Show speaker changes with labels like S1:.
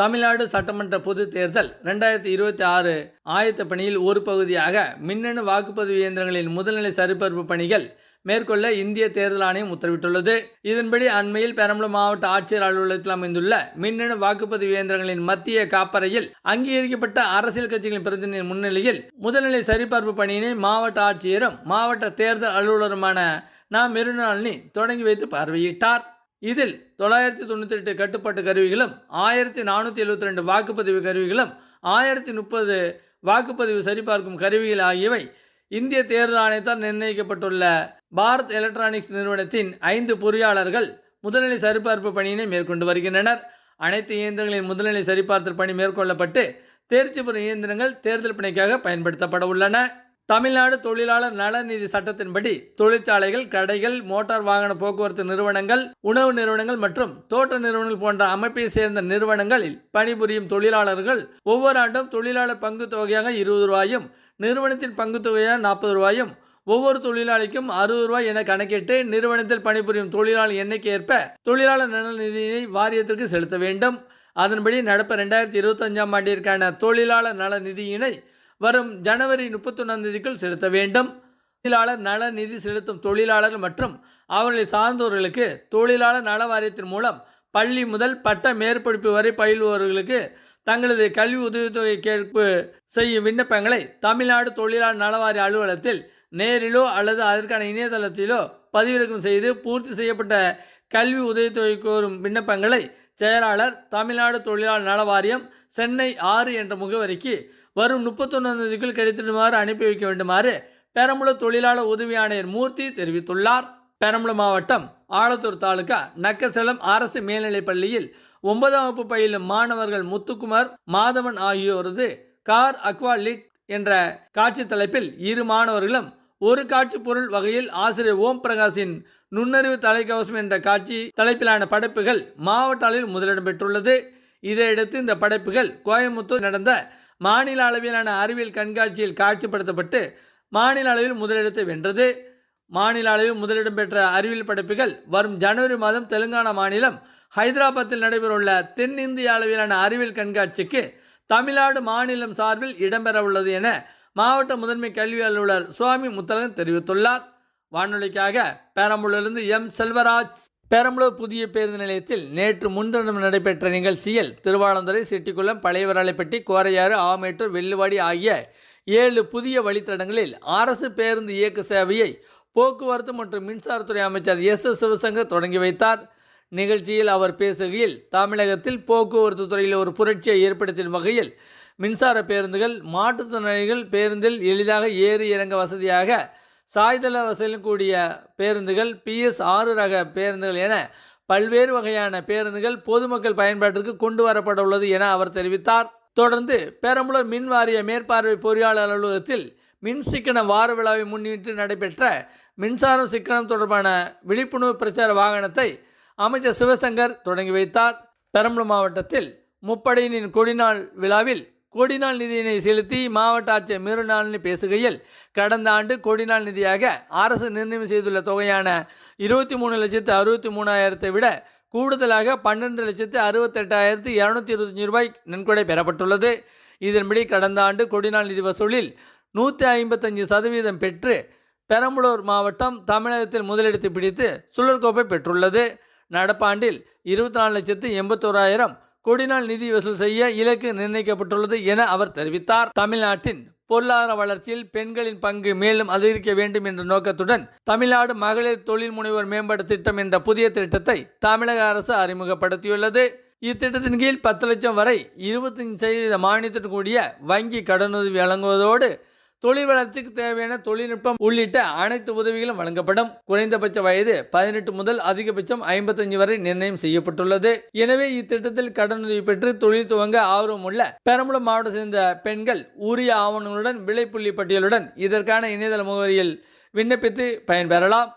S1: தமிழ்நாடு சட்டமன்ற பொதுத் தேர்தல் 2026 ஆயத்த பணியில் ஒரு பகுதியாக மின்னணு வாக்குப்பதிவு இயந்திரங்களின் முதல்நிலை சரிபார்ப்பு பணிகள் மேற்கொள்ள இந்திய தேர்தல் ஆணையம் உத்தரவிட்டுள்ளது. இதன்படி அண்மையில் பெரம்பலூர் மாவட்ட ஆட்சியர் அலுவலகத்தில் அமைந்துள்ள மின்னணு வாக்குப்பதிவு இயந்திரங்களின் மத்திய காப்பறையில் அங்கீகரிக்கப்பட்ட அரசியல் கட்சிகளின் பிரதிநிதி முன்னிலையில் முதல்நிலை சரிபார்ப்பு பணியினை மாவட்ட ஆட்சியரும் மாவட்ட தேர்தல் அலுவலருமான மெருனாளினி தொடங்கி வைத்து பார்வையிட்டார். இதில் 998 கட்டுப்பாட்டு கருவிகளும் 1472 வாக்குப்பதிவு கருவிகளும் 1030 வாக்குப்பதிவு சரிபார்க்கும் கருவிகள் ஆகியவை இந்திய தேர்தல் ஆணையத்தால் நிர்ணயிக்கப்பட்டுள்ள பாரத் எலக்ட்ரானிக்ஸ் நிறுவனத்தின் 5 பொறியாளர்கள் முதல்நிலை சரிபார்ப்பு பணியினை மேற்கொண்டு வருகின்றனர். அனைத்து இயந்திரங்களின் முதல்நிலை சரிபார்த்தல் பணி மேற்கொள்ளப்பட்டு தேர்ச்சி பெறும் இயந்திரங்கள் தேர்தல் பணிக்காக பயன்படுத்தப்பட உள்ளன. தமிழ்நாடு தொழிலாளர் நல நிதி சட்டத்தின்படி தொழிற்சாலைகள், கடைகள், மோட்டார் வாகன போக்குவரத்து நிறுவனங்கள், உணவு நிறுவனங்கள் மற்றும் தோட்ட நிறுவனங்கள் போன்ற அமைப்பை சேர்ந்த நிறுவனங்களில் பணிபுரியும் தொழிலாளர்கள் ஒவ்வொரு ஆண்டும் தொழிலாளர் பங்கு தொகையாக 20 ரூபாயும், நிறுவனத்தின் பங்கு தொகையாக 40 ரூபாயும், ஒவ்வொரு தொழிலாளிக்கும் 60 ரூபாய் என கணக்கிட்டு நிறுவனத்தில் பணிபுரியும் தொழிலாளர் எண்ணிக்கை ஏற்ப தொழிலாளர் நல நிதியினை வாரியத்திற்கு செலுத்த வேண்டும். அதன்படி நடப்பு 2025ஆம் ஆண்டிற்கான தொழிலாளர் நல நிதியினை வரும் ஜனவரி 31ஆம் தேதிக்குள் செலுத்த வேண்டும். தொழிலாளர் நல நிதி செலுத்தும் தொழிலாளர்கள் மற்றும் அவர்களை சார்ந்தவர்களுக்கு தொழிலாளர் நல வாரியத்தின் மூலம் பள்ளி முதல் பட்ட மேற்படிப்பு வரை பயிலுபவர்களுக்கு தங்களது கல்வி உதவித்தொகை கேட்பு செய்யும் விண்ணப்பங்களை தமிழ்நாடு தொழிலாளர் நலவாரிய அலுவலகத்தில் நேரிலோ அல்லது அதற்கான இணையதளத்திலோ பதிவிறக்கம் செய்து பூர்த்தி செய்யப்பட்ட கல்வி உதவித்தொகை கோரும் விண்ணப்பங்களை செயலாளர், தமிழ்நாடு தொழிலாளர் நல வாரியம், சென்னை 6 என்ற முகவரிக்கு வரும் 31ஆம் தேதிக்குள் கிடைத்திடுமாறு அனுப்பி வைக்க வேண்டுமாறு பெரம்பலூர் தொழிலாளர் உதவி ஆணையர் மூர்த்தி தெரிவித்துள்ளார். பெரம்பலூர் மாவட்டம் ஆலத்தூர் தாலுகா நக்கசலம் அரசு மேல்நிலைப் பள்ளியில் 9ஆம் வகுப்பு பயிலும் மாணவர்கள் முத்துக்குமார், மாதவன் ஆகியோரது கார் அக்வா லிட் என்ற காட்சி தலைப்பில் 2 மாணவர்களும் ஒரு காட்சி பொருள் வகையில் ஆசிரியர் ஓம் பிரகாஷின் நுண்ணறிவு தலைக்கவசம் என்ற காட்சி தலைப்பிலான படைப்புகள் மாவட்ட அளவில் முதலிடம் பெற்றுள்ளது. இதையடுத்து இந்த படைப்புகள் கோயம்புத்தூர் நடந்த மாநில அளவிலான அறிவியல் கண்காட்சியில் காட்சிப்படுத்தப்பட்டு மாநில அளவில் முதலிடத்தை வென்றது. மாநில அளவில் முதலிடம் பெற்ற அறிவியல் படைப்புகள் வரும் ஜனவரி மாதம் தெலுங்கானா மாநிலம் ஹைதராபாத்தில் நடைபெறவுள்ள தென்னிந்திய அளவிலான அறிவியல் கண்காட்சிக்கு தமிழ்நாடு மாநிலம் சார்பில் இடம்பெற உள்ளது என மாவட்ட முதன்மை கல்வி அலுவலர் சுவாமி முத்தலகன் தெரிவித்துள்ளார். வானொலிக்காக பெரம்பலூரிலிருந்து எம் செல்வராஜ். பெரம்பலூர் புதிய பேருந்து நிலையத்தில் நேற்று முன்தினம் நடைபெற்ற நிகழ்ச்சியில் திருவாளந்துறை, செட்டிக்குளம், பழையவராளைப்பட்டி, கோரையாறு, ஆமேட்டூர், வெள்ளுவாடி ஆகிய 7 புதிய வழித்தடங்களில் அரசு பேருந்து இயக்க சேவையை போக்குவரத்து மற்றும் மின்சாரத்துறை அமைச்சர் எஸ். சிவசங்கர் தொடங்கி வைத்தார். நிகழ்ச்சியில் அவர் பேசுகையில், தமிழகத்தில் போக்குவரத்து துறையில் ஒரு புரட்சியை ஏற்படுத்தும் வகையில் மின்சார பேருந்துகள், மாற்றுத்திறனாளிகள் பேருந்தில் எளிதாக ஏறி இறங்க வசதியாக சாய்தள வசதியுடன் கூடிய பேருந்துகள், PS6 ரக பேருந்துகள் என பல்வேறு வகையான பேருந்துகள் பொதுமக்கள் பயன்பாட்டிற்கு கொண்டு வரப்பட உள்ளது என அவர் தெரிவித்தார். தொடர்ந்து பெரம்பலூர் மின் வாரிய மேற்பார்வை பொறியாளர் அலுவலகத்தில் மின் சிக்கன வார விழாவை முன்னிட்டு நடைபெற்ற மின்சாரம் சிக்கனம் தொடர்பான விழிப்புணர்வு பிரச்சார வாகனத்தை அமைச்சர் சிவசங்கர் தொடங்கி வைத்தார். பெரம்பலூர் மாவட்டத்தில் முப்படையினின் கொடிநாள் விழாவில் கொடிநாள் நிதியினை செலுத்தி மாவட்ட ஆட்சியர் மெருனாளினி பேசுகையில், கடந்த ஆண்டு கொடிநாள் நிதியாக அரசு நிர்ணயம் செய்துள்ள தொகையான 23,63,000 விட கூடுதலாக 12,68,225 ரூபாய் நன்கொடை பெறப்பட்டுள்ளது. இதன்படி கடந்த ஆண்டு கொடிநாள் நிதி வசூலில் 155% பெற்று பெரம்பலூர் மாவட்டம் தமிழகத்தில் முதலிடத்தை பிடித்து சுழற்கோப்பை பெற்றுள்ளது. நடப்பாண்டில் 24,81,000 கொடிநாள் நிதி வசூல் செய்ய இலக்கு நிர்ணயிக்கப்பட்டுள்ளது என அவர் தெரிவித்தார். தமிழ்நாட்டின் பொருளாதார வளர்ச்சியில் பெண்களின் பங்கு மேலும் அதிகரிக்க வேண்டும் என்ற நோக்கத்துடன் தமிழ்நாடு மகளிர் தொழில் முனைவோர் மேம்பாட்டு திட்டம் என்ற புதிய திட்டத்தை தமிழக அரசு அறிமுகப்படுத்தியுள்ளது. இத்திட்டத்தின் கீழ் 10 லட்சம் வரை 25% மானியத்துடன் கூடிய வங்கி கடனுதவி வழங்குவதோடு தொழில் வளர்ச்சிக்கு தேவையான தொழில்நுட்பம் உள்ளிட்ட அனைத்து உதவிகளும் வழங்கப்படும். குறைந்தபட்ச வயது 18 முதல் அதிகபட்சம் 55 வரை நிர்ணயம் செய்யப்பட்டுள்ளது. எனவே இத்திட்டத்தில் கடனுதவி பெற்று தொழில் துவங்க ஆர்வம் உள்ள பெரம்பலூர் மாவட்டத்தை சேர்ந்த பெண்கள் உரிய ஆவணங்களுடன் விலைப்புள்ளி பட்டியலுடன் இதற்கான இணையதள முகவரியில் விண்ணப்பித்து பயன்பெறலாம்.